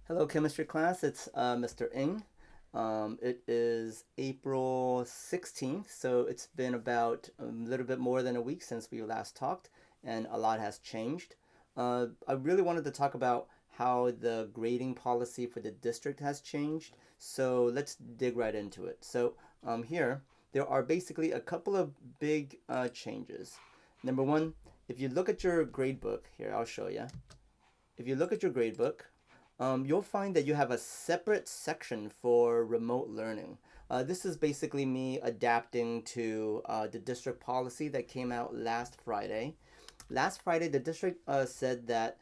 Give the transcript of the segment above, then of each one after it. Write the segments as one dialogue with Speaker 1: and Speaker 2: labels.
Speaker 1: Hello, chemistry class. It's Mr. Ng. It is April 16th, so it's been about a little bit more than a week since we last talked, and a lot has changed. I really wanted to talk about how the grading policy for the district has changed, so let's dig right into it. Here, there are basically a couple of big changes. Number one, if you look at your grade book, here, I'll show you. If you look at your grade book, you'll find that you have a separate section for remote learning. This is basically me adapting to the district policy that came out last Friday. Last Friday, the district said that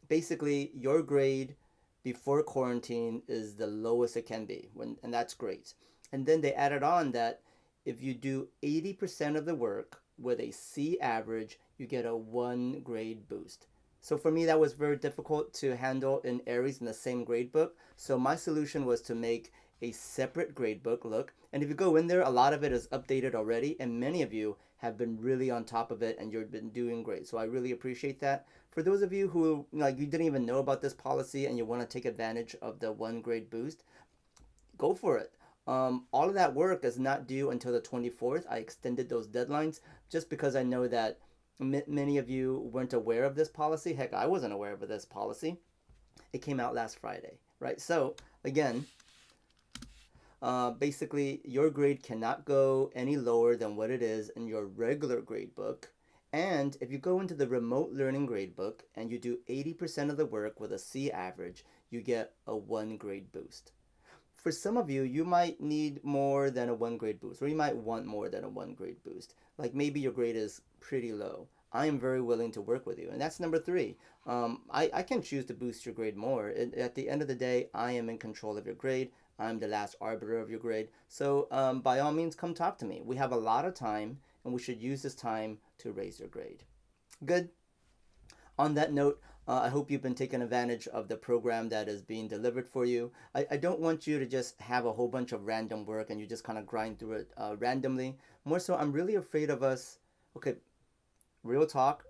Speaker 1: basically your grade before quarantine is the lowest it can be, and that's great. And then they added on that if you do 80% of the work with a C average, you get a one grade boost. So for me, that was very difficult to handle in Aries in the same grade book. So my solution was to make a separate grade book. Look, and if you go in there, a lot of it is updated already, and many of you have been really on top of it, and you've been doing great. So I really appreciate that. For those of you who like you didn't even know about this policy and you want to take advantage of the one grade boost, go for it. All of that work is not due until the 24th. I extended those deadlines just because I know that many of you weren't aware of this policy. Heck, I wasn't aware of this policy. It came out last Friday, right? So, again, basically, your grade cannot go any lower than what it is in your regular grade book. And if you go into the remote learning grade book and you do 80% of the work with a C average, you get a one grade boost. For some of you, you might need more than a one grade boost, or you might want more than a one grade boost. Like maybe your grade is pretty low. I am very willing to work with you. And that's number three. I can choose to boost your grade more. At the end of the day, I am in control of your grade. I'm the last arbiter of your grade. So by all means, come talk to me. We have a lot of time, and we should use this time to raise your grade. Good? On that note, I hope you've been taking advantage of the program that is being delivered for you. I don't want you to just have a whole bunch of random work and you just kind of grind through it randomly. More so, I'm really afraid of us. Okay, real talk,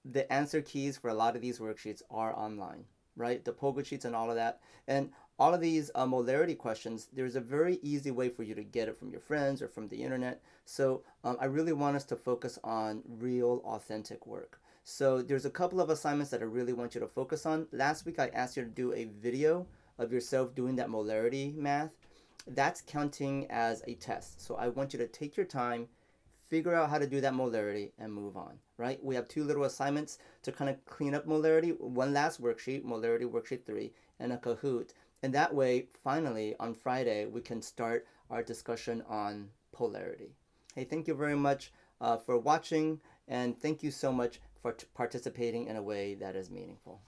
Speaker 1: the answer keys for a lot of these worksheets are online, right? The Pogo sheets and all of that. And all of these molarity questions, there's a very easy way for you to get it from your friends or from the internet. So I really want us to focus on real, authentic work. So there's a couple of assignments that I really want you to focus on. Last week I asked you to do a video of yourself doing that molarity math. That's counting as a test. So I want you to take your time, figure out how to do that molarity, and move on, right? We have two little assignments to kind of clean up molarity. One last worksheet, molarity worksheet 3, and a Kahoot. And that way, finally, on Friday, we can start our discussion on polarity. Hey, thank you very much for watching, and thank you so much for participating in a way that is meaningful.